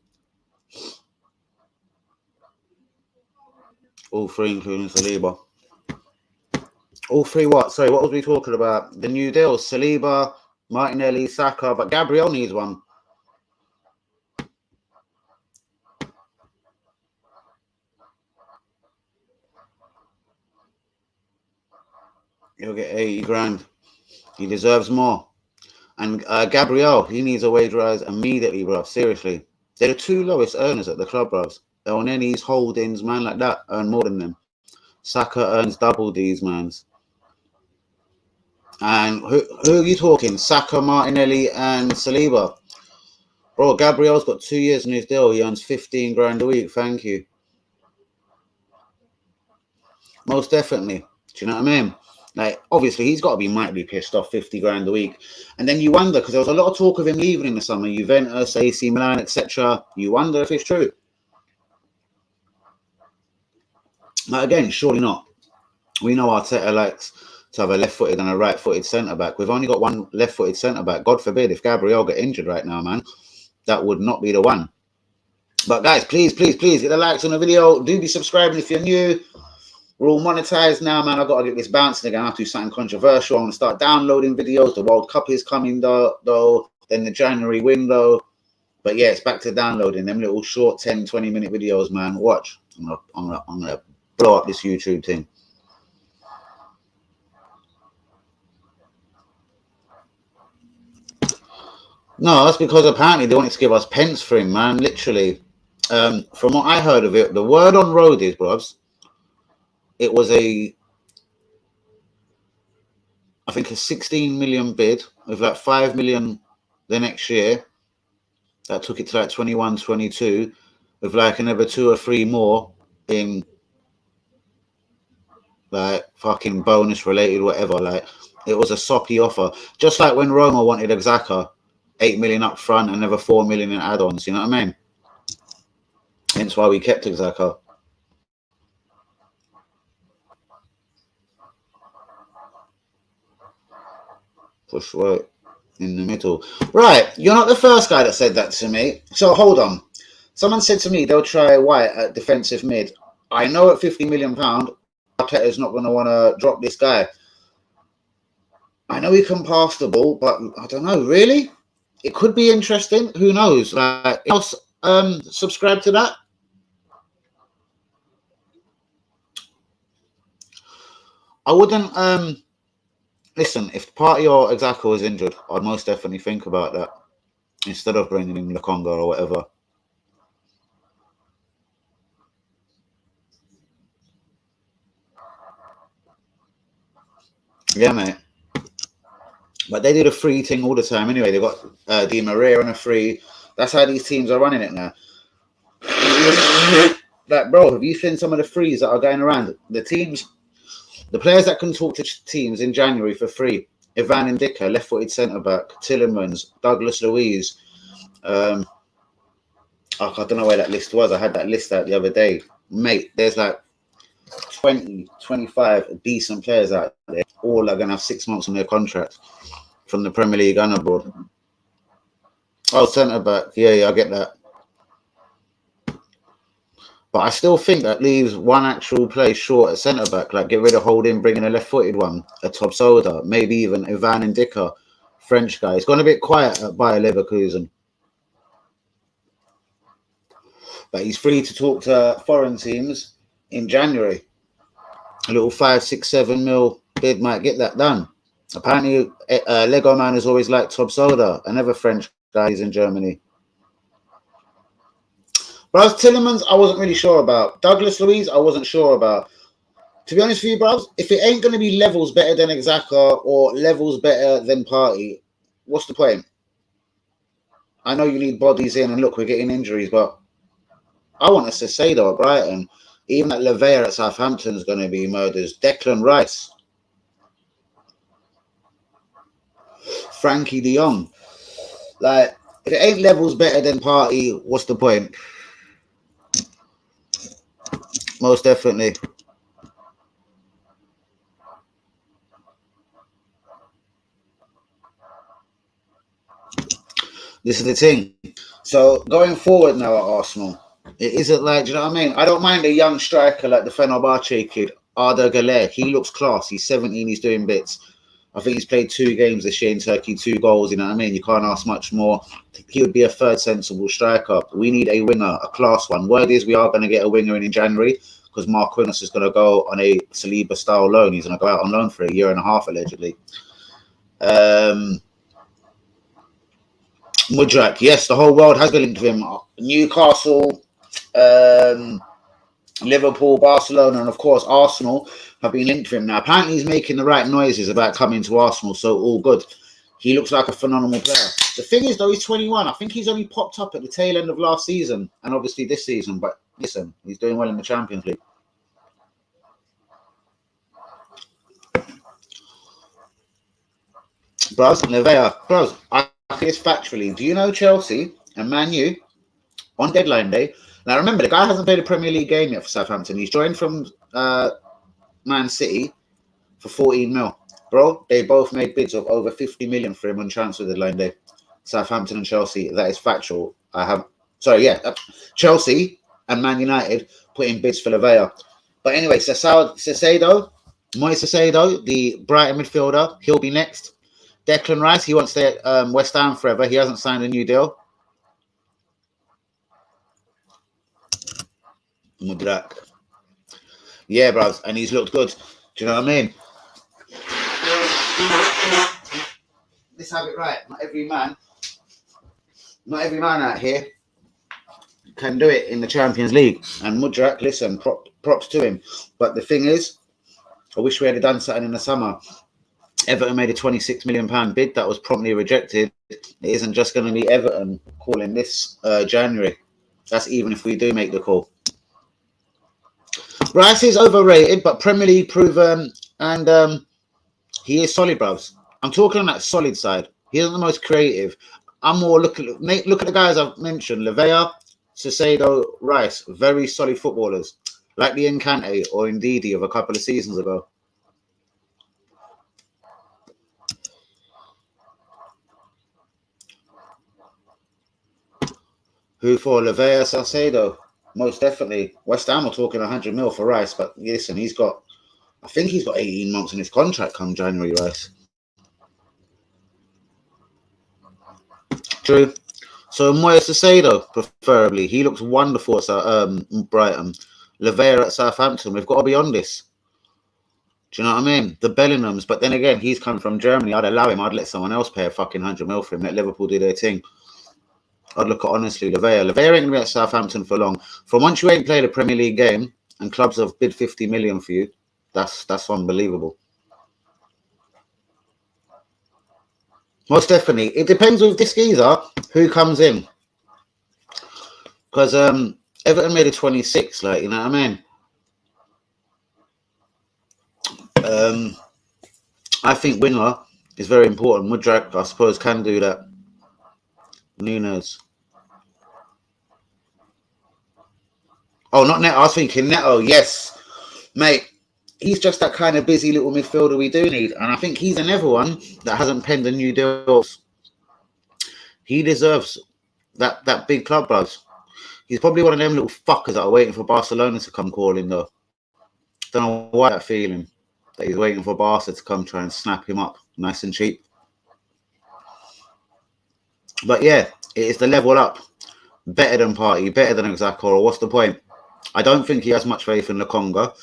All 3, including Saliba. All 3 what? Sorry, what was we talking about? The new deals. Saliba, Martinelli, Saka, but Gabriel needs one. He'll get 80 grand. He deserves more. And Gabriel, he needs a wage rise immediately, bro. Seriously. They're the 2 lowest earners at the club, bro. On Nenny's holdings, man like that, earn more than them. Saka earns double these, mans. And who are you talking? Saka, Martinelli, and Saliba. Bro, Gabriel's got 2 years in his deal. He earns 15 grand a week. Thank you. Most definitely. Do you know what I mean? Like, obviously, he's got to be mightily pissed off, 50 grand a week. And then you wonder, because there was a lot of talk of him leaving in the summer, Juventus, AC Milan, etc. You wonder if it's true. But again, surely not. We know Arteta likes to have a left-footed and a right-footed centre-back. We've only got one left-footed centre-back. God forbid, if Gabriel get injured right now, man, that would not be the one. But guys, please, please, please, get the likes on the video. Do be subscribing if you're new. We're all monetized now, man. I've got to get this bouncing again. I have to do something controversial. I'm going to start downloading videos. The World Cup is coming, though. Then the January window. But yeah, it's back to downloading them little short 10, 20-minute videos, man. Watch. I'm gonna blow up this YouTube thing. No, that's because apparently they wanted to give us pence for him, man. Literally. From what I heard of it, the word on road is, bruvs, it was I think a 16 million bid with like 5 million the next year. That took it to like 21, 22 with like another 2 or 3 more in like fucking bonus related, whatever. Like it was a soppy offer. Just like when Roma wanted Xhaka, 8 million up front and another 4 million in add-ons, you know what I mean? Hence why we kept Xhaka. Push right in the middle. Right, you're not the first guy that said that to me. So hold on. Someone said to me they'll try White at defensive mid. I know at £50 million, Arteta's not going to want to drop this guy. I know he can pass the ball, but I don't know, really? It could be interesting. Who knows? Like, else, subscribe to that. I wouldn't listen, if Partey or Xhaka was injured, I'd most definitely think about that instead of bringing in Lukonga or whatever. Yeah, mate. But they do the free thing all the time anyway. They got Di Maria on a free. That's how these teams are running it now. Like, bro, have you seen some of the frees that are going around? The teams, the players that can talk to teams in January for free. Ivan Ndicka, left-footed centre-back. Tillemans, Douglas Luiz. I don't know where that list was. I had that list out the other day. Mate, there's like 20, 25 decent players out there. All are going to have 6 months on their contract from the Premier League and abroad. Oh, centre-back. Yeah, I get that. But I still think that leaves one actual place short at centre-back. Like, get rid of Holding, bring in a left-footed one, a top soda, maybe even Ivan Ndicka, French guy. It's gone a bit quiet at Bayer Leverkusen. But he's free to talk to foreign teams in January. A little 5, 6, 7 mil bid might get that done. Apparently, Lego Man has always liked Top Soda, another French guy in Germany. Bros, Tillemans, I wasn't really sure about. Douglas Luiz, I wasn't sure about. To be honest with you, bros, if it ain't going to be levels better than Xhaka or levels better than Partey, what's the point? I know you need bodies in, and look, we're getting injuries, but I want us to say, though, at Brighton, even that Lavea at Southampton is going to be murders. Declan Rice. Frankie de Jong. Like, if it ain't levels better than Partey, what's the point? Most definitely. This is the thing. So, going forward now at Arsenal, it isn't like, do you know what I mean? I don't mind a young striker like the Fenerbahce kid, Arda Güler. He looks class. He's 17. He's doing bits. I think he's played 2 games this year in Turkey, 2 goals. You know what I mean? You can't ask much more. He would be a third sensible striker. We need a winger, a class one. Word is we are going to get a winger in January because Mark Quintus is going to go on a Saliba style loan. He's going to go out on loan for 1.5 years, allegedly. Mudryk, yes, the whole world has been linked to him. Newcastle, Liverpool, Barcelona, and of course Arsenal have been linked to him. Now, apparently he's making the right noises about coming to Arsenal, so all good. He looks like a phenomenal player. The thing is, though, he's 21. I think he's only popped up at the tail end of last season and obviously this season. But listen, he's doing well in the Champions League. Bros, Nevea, bros, I think it's factually. Do you know Chelsea and Man U on deadline day? Now, remember, the guy hasn't played a Premier League game yet for Southampton. He's joined from Man City for 14 mil. Bro, they both made bids of over 50 million for him on transfer deadline day. Southampton and Chelsea, that is factual. Chelsea and Man United put in bids for Lavea. But anyway, Moise Caicedo, the Brighton midfielder, he'll be next. Declan Rice, he wants to stay at West Ham forever. He hasn't signed a new deal. Mudrak. Yeah, bros, and he's looked good. Do you know what I mean? Let's have it right. Not every man out here can do it in the Champions League. And Mudrak, listen, props to him. But the thing is, I wish we had done something in the summer. Everton made a £26 million bid that was promptly rejected. It isn't just going to be Everton calling this January. That's even if we do make the call. Rice is overrated, but Premier League proven, and he is solid, bros. I'm talking on that solid side. He isn't the most creative. I'm more look at the guys I've mentioned: Lavea, Caicedo, Rice. Very solid footballers, like the Encante or Ndidi of a couple of seasons ago. Who for Lavea, Caicedo? Most definitely. West Ham are talking 100 mil for Rice, but listen, I think he's got 18 months in his contract come January, Rice. True. So Moise Caicedo, preferably. He looks wonderful at Brighton. Lavea at Southampton. We've got to be on this. Do you know what I mean? The Bellinghams. But then again, he's come from Germany. I'd allow him. I'd let someone else pay a fucking 100 mil for him. Let Liverpool do their thing. I'd look at, honestly, Lavea. Lavea ain't going to be at Southampton for long. From once you ain't played a Premier League game and clubs have bid 50 million for you, that's unbelievable. Most definitely. It depends with this geezer who comes in. Because Everton made a 26, like, you know what I mean? I think winger is very important. Mudrak, I suppose, can do that. Nunes. Oh, not Neto. I was thinking Neto. Yes, mate. He's just that kind of busy little midfielder we do need. And I think he's another one that hasn't penned a new deal. He deserves that big club buzz. He's probably one of them little fuckers that are waiting for Barcelona to come calling, though. Don't know why that feeling that he's waiting for Barca to come try and snap him up nice and cheap. But yeah, it is the level up. Better than Partey, better than Xhaka. What's the point? I don't think he has much faith in Lokonga.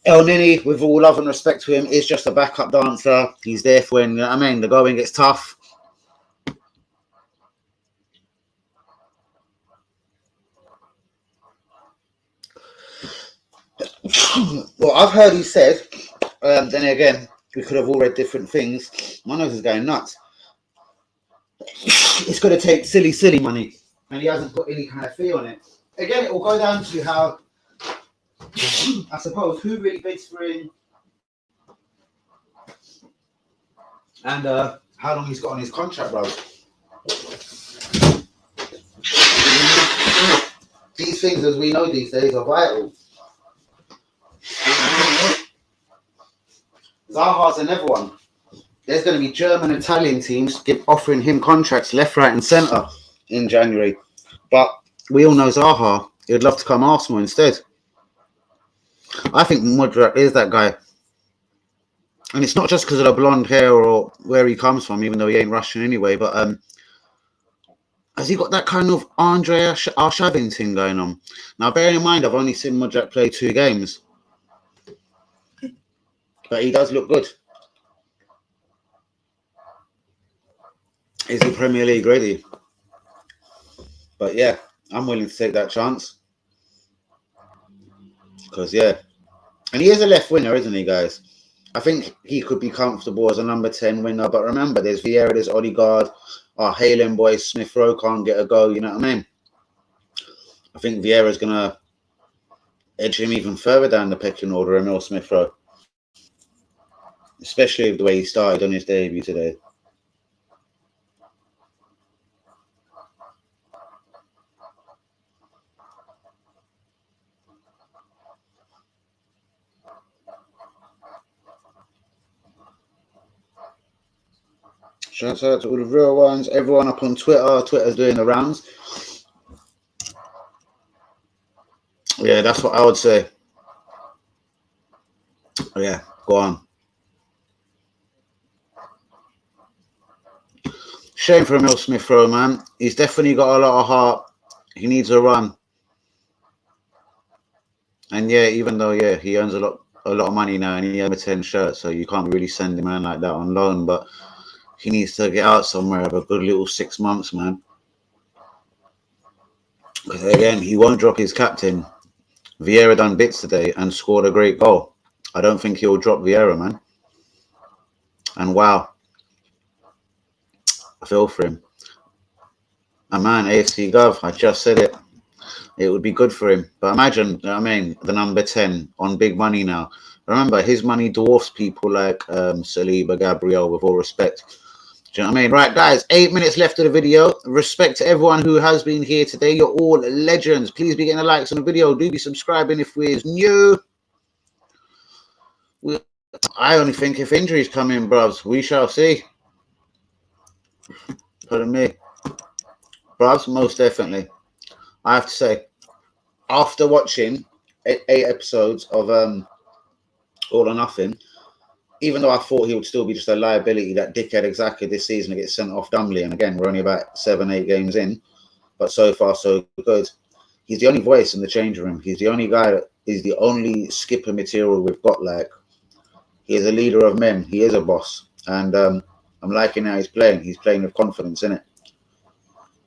El Nini, with all love and respect to him, is just a backup dancer. He's there for when, you know what I mean, the going gets tough. Well, I've heard he said, then again, we could have all read different things. My nose is going nuts. It's going to take silly money, and he hasn't put any kind of fee on it. Again, it will go down to how, I suppose, who really bids for him and how long he's got on his contract, bro. These things, as we know these days, are vital. Zaha's another one. There's going to be German and Italian teams offering him contracts left, right, and centre in January. But we all know Zaha. He'd love to come Arsenal instead. I think Mudrak is that guy. And it's not just because of the blonde hair or where he comes from, even though he ain't Russian anyway. But has he got that kind of Andre Arshavin thing going on? Now, bearing in mind, I've only seen Mudrak play 2 games. But he does look good. Is he Premier League ready? But yeah, I'm willing to take that chance. Because, yeah. And he is a left winger, isn't he, guys? I think he could be comfortable as a number 10 winger. But remember, there's Vieira, there's Odegaard. Our Haaland boy Smith Rowe can't get a go. You know what I mean? I think Vieira's going to edge him even further down the pecking order, Emil Smith Rowe. Especially the way he started on his debut today. Shout out to all the real ones. Everyone up on Twitter. Twitter's doing the rounds. Yeah, that's what I would say. Yeah, go on. Shame for Emil Smith Rowe, man. He's definitely got a lot of heart. He needs a run. And yeah, even though he earns a lot of money now and he has a 10 shirt, so you can't really send a man like that on loan, but he needs to get out somewhere, have a good little 6 months, man. Because again, he won't drop his captain. Vieira done bits today and scored a great goal. I don't think he'll drop Vieira, man. And wow, I feel for him. And man, AFC Gov, I just said it. It would be good for him. But imagine, you know what I mean, the number 10 on big money now. Remember, his money dwarfs people like Saliba, Gabriel, with all respect. Do you know what I mean? Right, guys, 8 minutes left of the video. Respect to everyone who has been here today. You're all legends. Please be getting the likes on the video. Do be subscribing if we're new. I only think if injuries come in, bruvs, we shall see. Pardon me. Bruvs, most definitely. I have to say, after watching 8 episodes of All or Nothing, even though I thought he would still be just a liability, that dickhead exactly this season to get sent off dumbly, and again, we're only about 7-8 games in, but so far so good. He's the only voice in the changing room. He's the only guy that is the only skipper material we've got. Like, he is a leader of men. He is a boss, and I'm liking how he's playing. He's playing with confidence, innit?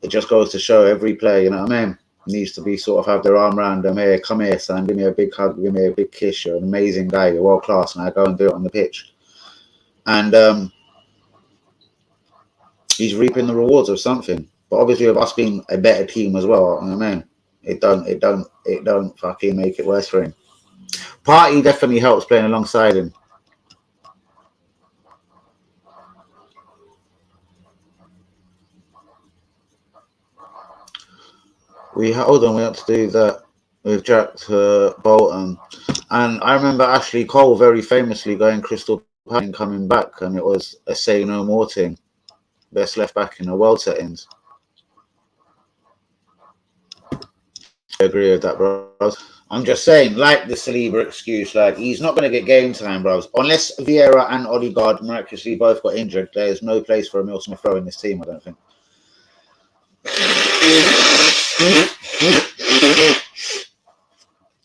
It just goes to show every player, you know what I mean, needs to be sort of have their arm around them. Hey, come here, son. Give me a big hug. Give me a big kiss. You're an amazing guy. You're world class. And I go and do it on the pitch. And he's reaping the rewards of something. But obviously, with us being a better team as well, you know what I mean, it don't fucking make it worse for him. Partey definitely helps playing alongside him. We have to do that with Jack to Bolton. And I remember Ashley Cole very famously going Crystal Palace and coming back, and it was a say no more thing. Best left back in the world settings. I agree with that, bro. I'm just saying, like the Saliba excuse, like he's not going to get game time, bros. Unless Vieira and Odegaard miraculously both got injured, there's no place for Emil Smith Rowe in this team, I don't think.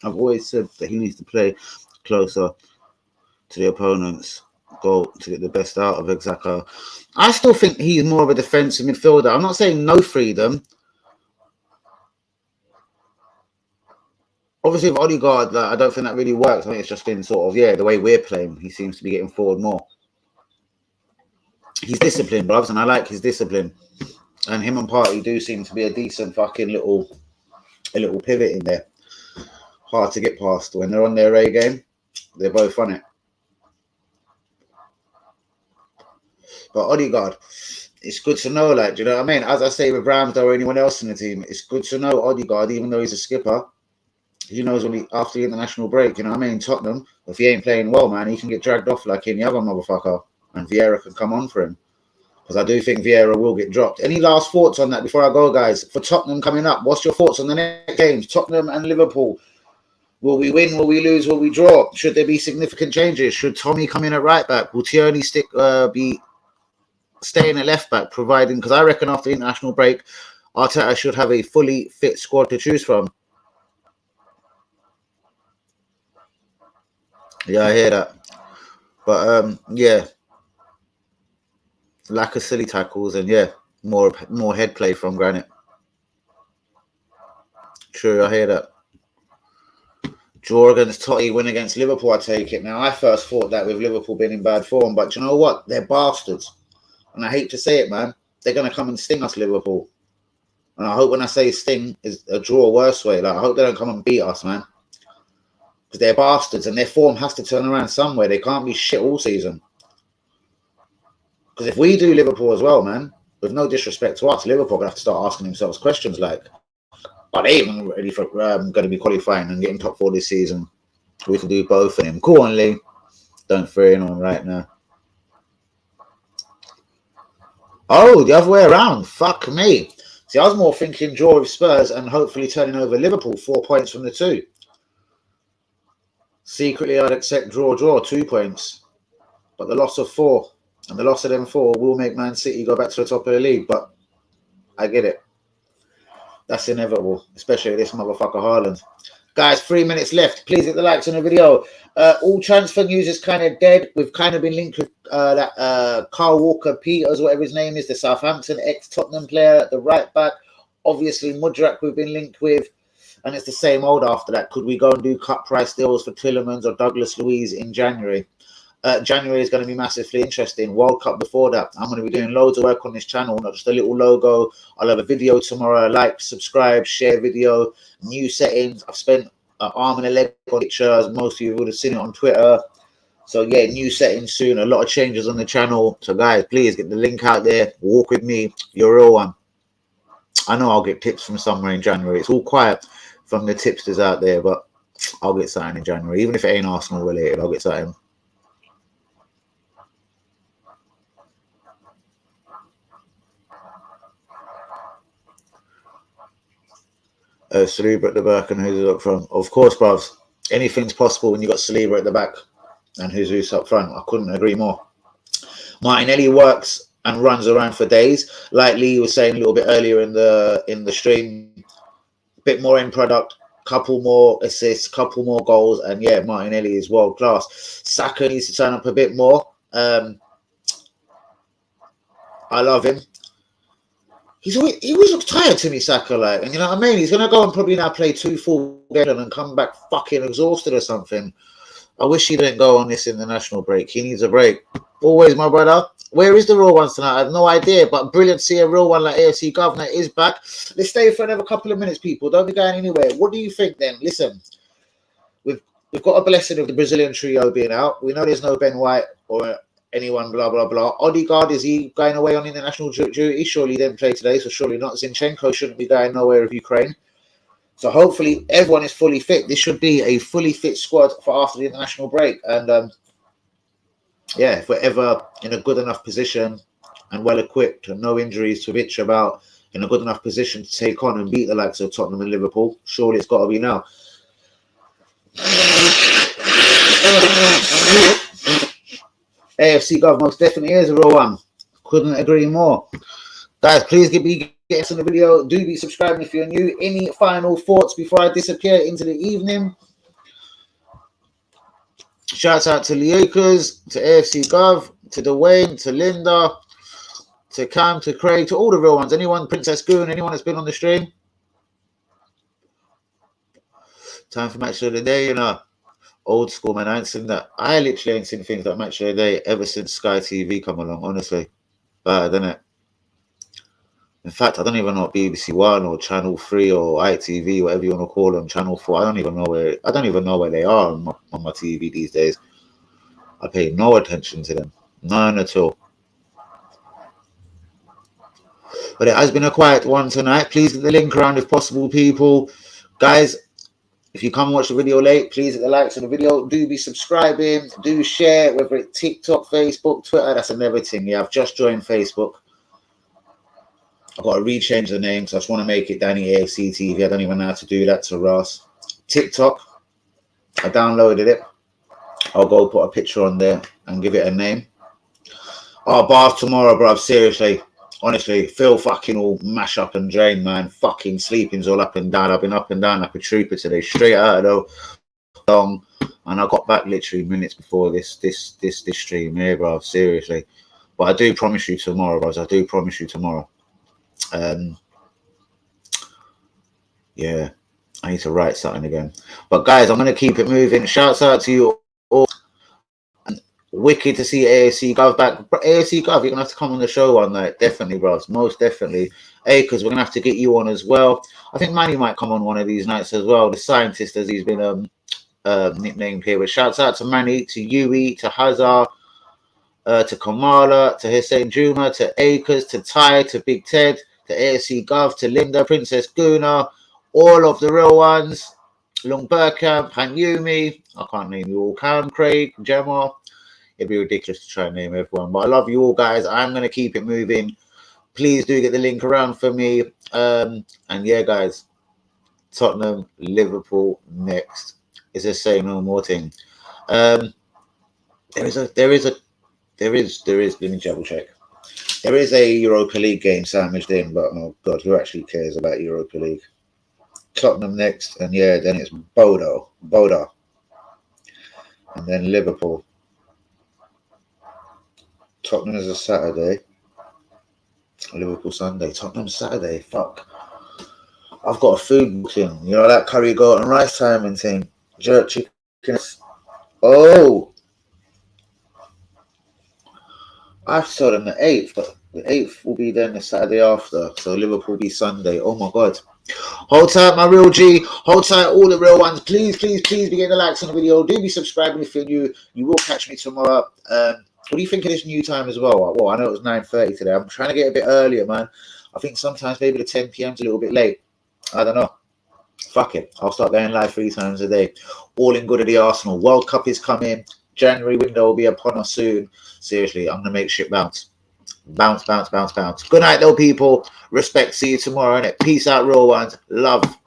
I've always said that he needs to play closer to the opponent's goal to get the best out of Xhaka. I still think he's more of a defensive midfielder. I'm not saying no freedom. Obviously, with Odegaard, like, I don't think that really works. I think it's just been sort of, the way we're playing. He seems to be getting forward more. He's disciplined, bruvs, and I like his discipline. And him and Partey do seem to be a decent fucking little pivot in there. Hard to get past. When they're on their A game, they're both on it. But Odegaard, it's good to know, like, do you know what I mean? As I say with Ramsdale or anyone else in the team, it's good to know Odegaard, even though he's a skipper, he knows when after the international break, you know what I mean? Tottenham, if he ain't playing well, man, he can get dragged off like any other motherfucker, and Vieira can come on for him. Because I do think Vieira will get dropped. Any last thoughts on that before I go, guys? For Tottenham coming up, what's your thoughts on the next games? Tottenham and Liverpool. Will we win? Will we lose? Will we draw? Should there be significant changes? Should Tommy come in at right back? Will Tierney be staying at left back, providing? Because I reckon after the international break, Arteta should have a fully fit squad to choose from. Yeah, I hear that. But lack of silly tackles and more head play from Granit. True, I hear that. Draw against Totti, win against Liverpool, I take it. Now, I first thought that with Liverpool being in bad form, but you know what? They're bastards. And I hate to say it, man. They're going to come and sting us, Liverpool. And I hope when I say sting is a draw worse way. Like, I hope they don't come and beat us, man. Because they're bastards and their form has to turn around somewhere. They can't be shit all season. Because if we do Liverpool as well, man, with no disrespect to us, Liverpool are going to have to start asking themselves questions like, are they even ready for going to be qualifying and getting top 4 this season? We can do both of them. Go on, Lee. Don't throw in on right now. Oh, the other way around. Fuck me. See, I was more thinking draw with Spurs and hopefully turning over Liverpool 4 points from the 2. Secretly, I'd accept draw, 2 points. But the loss of 4 and the loss of them 4 will make Man City go back to the top of the league. But I get it. That's inevitable, especially with this motherfucker Haaland. Guys, 3 minutes left. Please hit the likes on the video. All transfer news is kind of dead. We've kind of been linked with that Carl Walker-Peters, whatever his name is, the Southampton ex-Tottenham player at the right back. Obviously, Mudrak we've been linked with. And it's the same old after that. Could we go and do cut price deals for Tielemans or Douglas Luiz in January? January is going to be massively interesting. World Cup before that. I'm going to be doing loads of work on this channel, not just a little logo. I'll have a video tomorrow. Like, subscribe, share video, new settings. I've spent an arm and a leg on pictures. Most of you would have seen it on Twitter. So, yeah, new settings soon. A lot of changes on the channel. So, guys, please get the link out there. Walk with me. You're a real one. I know I'll get tips from somewhere in January. It's all quiet from the tipsters out there, but I'll get something in January. Even if it ain't Arsenal related, I'll get something. Saliba at the back and Jesus up front. Of course, bruv. Anything's possible when you got Saliba at the back and Jesus up front. I couldn't agree more. Martinelli works and runs around for days. Like Lee was saying a little bit earlier in the stream, a bit more end product, couple more assists, couple more goals, and yeah, Martinelli is world class. Saka needs to turn up a bit more. I love him. He always looks tired to me, Saka, like, and you know what I mean? He's going to go and probably now play 2 full games and come back fucking exhausted or something. I wish he didn't go on this international break. He needs a break. Always, my brother. Where is the real ones tonight? I have no idea, but brilliant to see a real one like AFC Governor is back. Let's stay for another couple of minutes, people. Don't be going anywhere. What do you think then? Listen, we've got a blessing of the Brazilian trio being out. We know there's no Ben White or anyone, blah, blah, blah. Odegaard, is he going away on international duty? Surely he didn't play today, so surely not. Zinchenko shouldn't be going nowhere with Ukraine. So hopefully everyone is fully fit. This should be a fully fit squad for after the international break. And yeah, if we're ever in a good enough position and well equipped and no injuries to bitch about, in a good enough position to take on and beat the likes of Tottenham and Liverpool, surely it's got to be now. AFC Gov most definitely is a real one. Couldn't agree more. Guys, please get us on the video. Do be subscribing if you're new. Any final thoughts before I disappear into the evening? Shouts out to Leakers, to AFC Gov, to Dwayne, to Linda, to Cam, to Craig, to all the real ones. Anyone, Princess Goon, anyone that's been on the stream? Time for match of the day, you know. Old school, man. I ain't seen that. I literally ain't seen things like match of the day ever since Sky TV come along, honestly. Bad, isn't it? In fact, I don't even know what BBC One or Channel 3 or ITV, whatever you want to call them, Channel 4. I don't even know where they are on my TV these days. I pay no attention to them. None at all. But it has been a quiet one tonight. Please get the link around if possible, people. Guys, if you come and watch the video late, please hit the likes on the video. Do be subscribing. Do share, whether it's TikTok, Facebook, Twitter. That's another thing. Yeah, I've just joined Facebook. I've got to rechange the name, so I just want to make it Danny AFC TV. I don't even know how to do that to Ross. TikTok, I downloaded it. I'll go put a picture on there and give it a name. Oh, bath tomorrow, bruv. Seriously. Honestly, feel fucking all mash up and drained, man. Fucking sleeping's all up and down. I've been up and down like a trooper today, straight out of the dong. And I got back literally minutes before this stream here, bro. Seriously. But I do promise you tomorrow, bros. I do promise you tomorrow. Yeah. I need to write something again. But guys, I'm going to keep it moving. Shouts out to you all. Wicked to see AFC Gov back. AFC Gov, you're going to have to come on the show one night. Definitely, bros. Most definitely. Because we're going to have to get you on as well. I think Manny might come on one of these nights as well. The scientist, as he's been nicknamed here. But shouts out to Manny, to Yui, to Hazard, to Kamala, to Hussein Juma, to Akers, to Ty, to Big Ted, to AFC Gov, to Linda, Princess Guna, all of the real ones. Long Burkamp, Hanyumi, I can't name you all. Cam, Craig, Gemma. It'd be ridiculous to try and name everyone. But I love you all, guys. I'm going to keep it moving. Please do get the link around for me. And yeah, guys, Tottenham, Liverpool next. It's the same no more thing. There is. Let me double check. There is a Europa League game sandwiched in, but oh god, who actually cares about Europa League? Tottenham next, and yeah, then it's Bodo, and then Liverpool. Tottenham is a Saturday. Liverpool Sunday. Tottenham Saturday. Fuck. I've got a food booking. You know that curry goat and rice time and thing. Jerk chicken. Oh. I've told them the 8th, but the 8th will be then the Saturday after. So Liverpool will be Sunday. Oh my god. Hold tight, my real G. Hold tight, all the real ones. Please be getting the likes on the video. Do be subscribing if you're new. You will catch me tomorrow. What do you think of this new time as well? Well, I know it was 9:30 today. I'm trying to get a bit earlier, man. I think sometimes maybe the 10 p.m. is a little bit late. I don't know. Fuck it. I'll start going live 3 times a day. All in good of the Arsenal. World Cup is coming. January window will be upon us soon. Seriously, I'm going to make shit bounce. Bounce. Good night, though, people. Respect. See you tomorrow, innit? Peace out, real ones. Love.